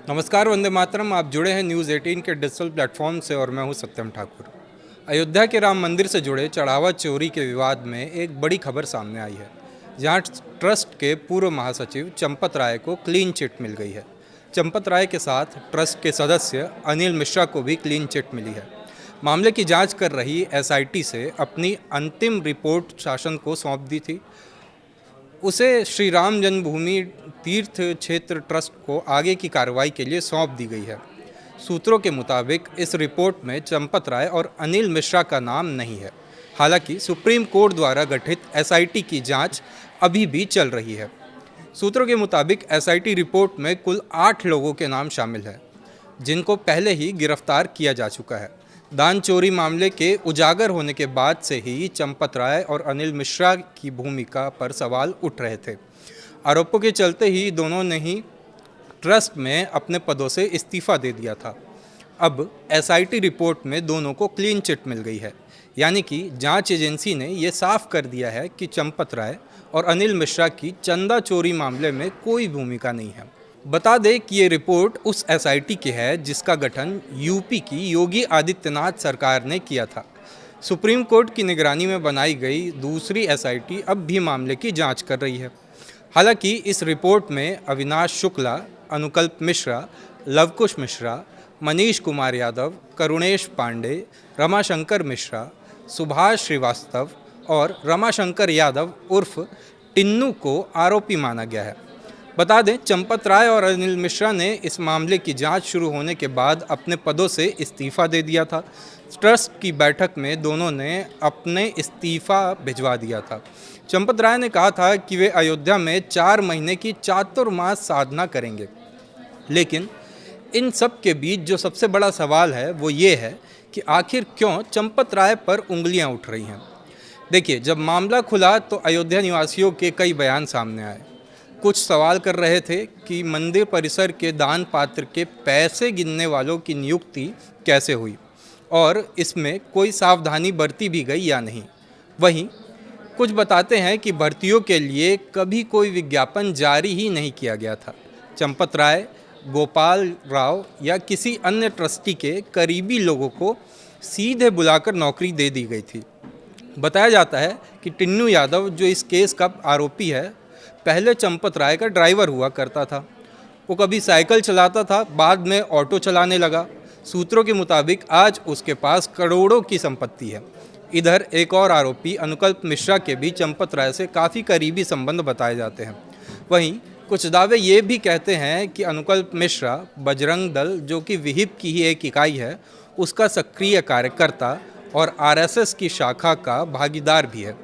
नमस्कार, वंदे मातरम। आप जुड़े हैं न्यूज़ 18 के डिजिटल प्लेटफॉर्म से और मैं हूं सत्यम ठाकुर। अयोध्या के राम मंदिर से जुड़े चढ़ावा चोरी के विवाद में एक बड़ी खबर सामने आई है, जहां ट्रस्ट के पूर्व महासचिव चंपत राय को क्लीन चिट मिल गई है। चंपत राय के साथ ट्रस्ट के सदस्य अनिल मिश्रा को भी क्लीन चिट मिली है। मामले की जांच कर रही एसआईटी से अपनी अंतिम रिपोर्ट शासन को सौंप दी थी। उसे श्री राम जन्मभूमि तीर्थ क्षेत्र ट्रस्ट को आगे की कार्रवाई के लिए सौंप दी गई है। सूत्रों के मुताबिक इस रिपोर्ट में चंपत राय और अनिल मिश्रा का नाम नहीं है। हालांकि सुप्रीम कोर्ट द्वारा गठित एसआईटी की जांच अभी भी चल रही है। सूत्रों के मुताबिक एसआईटी रिपोर्ट में कुल 8 लोगों के नाम शामिल हैं, जिनको पहले ही गिरफ्तार किया जा चुका है। दान चोरी मामले के उजागर होने के बाद से ही चंपत राय और अनिल मिश्रा की भूमिका पर सवाल उठ रहे थे। आरोपों के चलते ही दोनों ने ही ट्रस्ट में अपने पदों से इस्तीफा दे दिया था। अब एसआईटी रिपोर्ट में दोनों को क्लीन चिट मिल गई है, यानी कि जांच एजेंसी ने ये साफ कर दिया है कि चंपत राय और अनिल मिश्रा की चंदा चोरी मामले में कोई भूमिका नहीं है। बता दें कि ये रिपोर्ट उस एसआईटी की है जिसका गठन यूपी की योगी आदित्यनाथ सरकार ने किया था। सुप्रीम कोर्ट की निगरानी में बनाई गई दूसरी एसआईटी अब भी मामले की जांच कर रही है। हालांकि इस रिपोर्ट में अविनाश शुक्ला, अनुकल्प मिश्रा, लवकुश मिश्रा, मनीष कुमार यादव, करुणेश पांडे, रमाशंकर मिश्रा, सुभाष श्रीवास्तव और रमाशंकर यादव उर्फ टिन्नू को आरोपी माना गया है। बता दें, चंपत राय और अनिल मिश्रा ने इस मामले की जांच शुरू होने के बाद अपने पदों से इस्तीफा दे दिया था। ट्रस्ट की बैठक में दोनों ने अपने इस्तीफा भिजवा दिया था। चंपत राय ने कहा था कि वे अयोध्या में 4 महीने की चातुर्मास साधना करेंगे। लेकिन इन सब के बीच जो सबसे बड़ा सवाल है वो ये है कि आखिर क्यों चंपत राय पर उंगलियां उठ रही हैं। देखिए, जब मामला खुला तो अयोध्या निवासियों के कई बयान सामने आए। कुछ सवाल कर रहे थे कि मंदिर परिसर के दान पात्र के पैसे गिनने वालों की नियुक्ति कैसे हुई और इसमें कोई सावधानी बरती भी गई या नहीं। वहीं कुछ बताते हैं कि भर्तियों के लिए कभी कोई विज्ञापन जारी ही नहीं किया गया था। चंपत राय, गोपाल राव या किसी अन्य ट्रस्टी के करीबी लोगों को सीधे बुलाकर नौकरी दे दी गई थी। बताया जाता है कि टिन्नू यादव, जो इस केस का आरोपी है, पहले चंपत राय का ड्राइवर हुआ करता था। वो कभी साइकिल चलाता था, बाद में ऑटो चलाने लगा। सूत्रों के मुताबिक आज उसके पास करोड़ों की संपत्ति है। इधर एक और आरोपी अनुकल्प मिश्रा के भी चंपत राय से काफ़ी करीबी संबंध बताए जाते हैं। वहीं कुछ दावे ये भी कहते हैं कि अनुकल्प मिश्रा बजरंग दल, जो कि विहिप की ही एक इकाई है, उसका सक्रिय कार्यकर्ता और आरएसएस की शाखा का भागीदार भी है।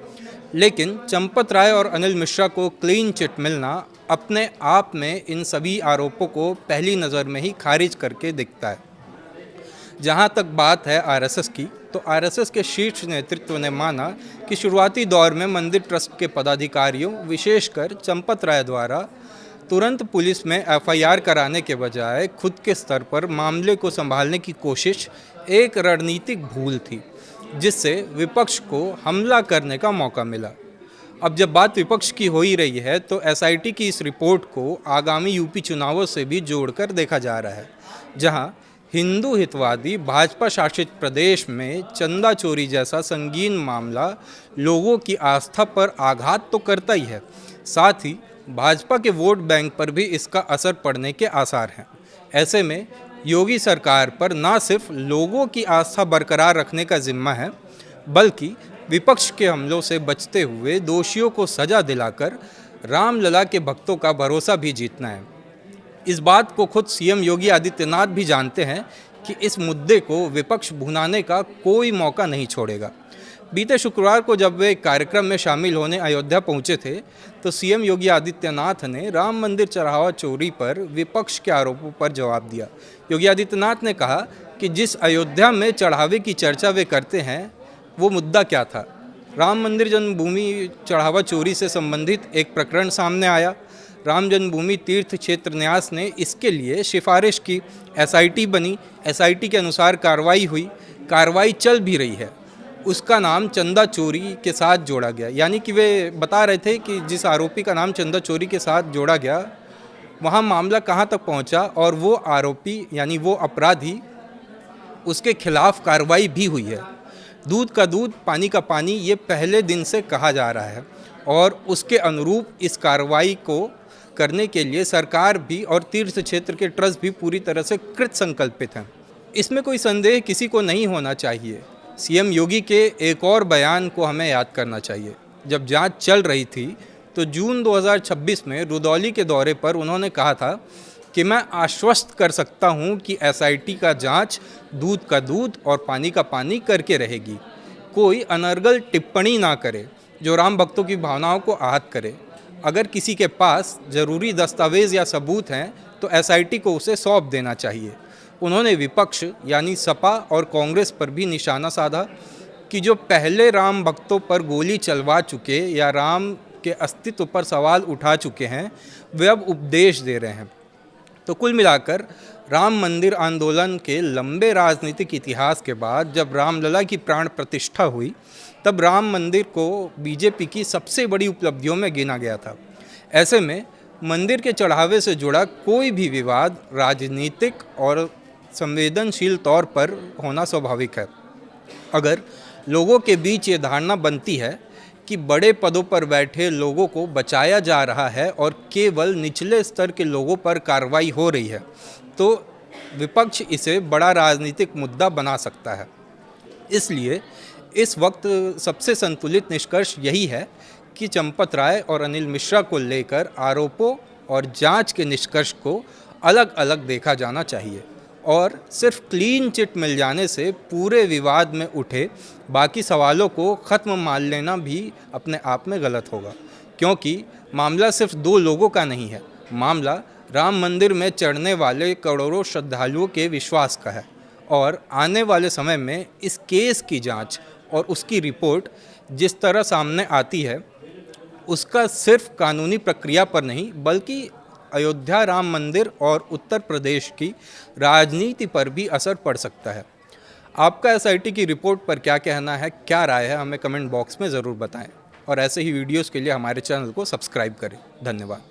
लेकिन चंपत राय और अनिल मिश्रा को क्लीन चिट मिलना अपने आप में इन सभी आरोपों को पहली नज़र में ही खारिज करके दिखता है। जहां तक बात है आरएसएस की, तो आरएसएस के शीर्ष नेतृत्व ने माना कि शुरुआती दौर में मंदिर ट्रस्ट के पदाधिकारियों, विशेषकर चंपत राय द्वारा तुरंत पुलिस में एफआईआर कराने के बजाय खुद के स्तर पर मामले को संभालने की कोशिश एक रणनीतिक भूल थी, जिससे विपक्ष को हमला करने का मौका मिला। अब जब बात विपक्ष की हो ही रही है, तो एसआईटी की इस रिपोर्ट को आगामी यूपी चुनावों से भी जोड़कर देखा जा रहा है, जहां हिंदू हितवादी भाजपा शासित प्रदेश में चंदा चोरी जैसा संगीन मामला लोगों की आस्था पर आघात तो करता ही है, साथ ही भाजपा के वोट बैंक पर भी इसका असर पड़ने के आसार हैं। ऐसे में योगी सरकार पर न सिर्फ लोगों की आस्था बरकरार रखने का जिम्मा है, बल्कि विपक्ष के हमलों से बचते हुए दोषियों को सजा दिलाकर रामलला के भक्तों का भरोसा भी जीतना है। इस बात को खुद सीएम योगी आदित्यनाथ भी जानते हैं कि इस मुद्दे को विपक्ष भुनाने का कोई मौका नहीं छोड़ेगा। बीते शुक्रवार को जब वे कार्यक्रम में शामिल होने अयोध्या पहुंचे थे, तो सीएम योगी आदित्यनाथ ने राम मंदिर चढ़ावा चोरी पर विपक्ष के आरोपों पर जवाब दिया। योगी आदित्यनाथ ने कहा कि जिस अयोध्या में चढ़ावे की चर्चा वे करते हैं, वो मुद्दा क्या था। राम मंदिर जन्मभूमि चढ़ावा चोरी से संबंधित एक प्रकरण सामने आया। राम जन्मभूमि तीर्थ क्षेत्र न्यास ने इसके लिए सिफारिश की, एसआईटी बनी, एसआईटी के अनुसार कार्रवाई हुई, कार्रवाई चल भी रही है। उसका नाम चंदा चोरी के साथ जोड़ा गया, यानी कि वे बता रहे थे कि जिस आरोपी का नाम चंदा चोरी के साथ जोड़ा गया वहाँ मामला कहाँ तक पहुँचा और वो आरोपी यानी वो अपराधी उसके खिलाफ कार्रवाई भी हुई है। दूध का दूध पानी का पानी ये पहले दिन से कहा जा रहा है और उसके अनुरूप इस कार्रवाई को करने के लिए सरकार भी और तीर्थ क्षेत्र के ट्रस्ट भी पूरी तरह से कृत संकल्पित हैं। इसमें कोई संदेह किसी को नहीं होना चाहिए। सीएम योगी के एक और बयान को हमें याद करना चाहिए। जब जांच चल रही थी तो जून 2026 में रुदौली के दौरे पर उन्होंने कहा था कि मैं आश्वस्त कर सकता हूं कि एसआईटी का जांच दूध का दूध और पानी का पानी करके रहेगी। कोई अनर्गल टिप्पणी ना करे जो राम भक्तों की भावनाओं को आहत करे। अगर किसी के पास ज़रूरी दस्तावेज़ या सबूत हैं तो एसआईटी को उसे सौंप देना चाहिए। उन्होंने विपक्ष यानी सपा और कांग्रेस पर भी निशाना साधा कि जो पहले राम भक्तों पर गोली चलवा चुके या राम के अस्तित्व पर सवाल उठा चुके हैं वे अब उपदेश दे रहे हैं। तो कुल मिलाकर राम मंदिर आंदोलन के लंबे राजनीतिक इतिहास के बाद जब रामलला की प्राण प्रतिष्ठा हुई तब राम मंदिर को बीजेपी की सबसे बड़ी उपलब्धियों में गिना गया था। ऐसे में मंदिर के चढ़ावे से जुड़ा कोई भी विवाद राजनीतिक और संवेदनशील तौर पर होना स्वाभाविक है। अगर लोगों के बीच ये धारणा बनती है कि बड़े पदों पर बैठे लोगों को बचाया जा रहा है और केवल निचले स्तर के लोगों पर कार्रवाई हो रही है तो विपक्ष इसे बड़ा राजनीतिक मुद्दा बना सकता है। इसलिए इस वक्त सबसे संतुलित निष्कर्ष यही है कि चंपत राय और अनिल मिश्रा को लेकर आरोपों और जांच के निष्कर्ष को अलग अलग देखा जाना चाहिए और सिर्फ क्लीन चिट मिल जाने से पूरे विवाद में उठे बाकी सवालों को ख़त्म मान लेना भी अपने आप में गलत होगा, क्योंकि मामला सिर्फ दो लोगों का नहीं है। मामला राम मंदिर में चढ़ने वाले करोड़ों श्रद्धालुओं के विश्वास का है और आने वाले समय में इस केस की जांच और उसकी रिपोर्ट जिस तरह सामने आती है उसका सिर्फ कानूनी प्रक्रिया पर नहीं बल्कि अयोध्या राम मंदिर और उत्तर प्रदेश की राजनीति पर भी असर पड़ सकता है। आपका एसआईटी की रिपोर्ट पर क्या कहना है, क्या राय है, हमें कमेंट बॉक्स में ज़रूर बताएं और ऐसे ही वीडियोस के लिए हमारे चैनल को सब्सक्राइब करें। धन्यवाद।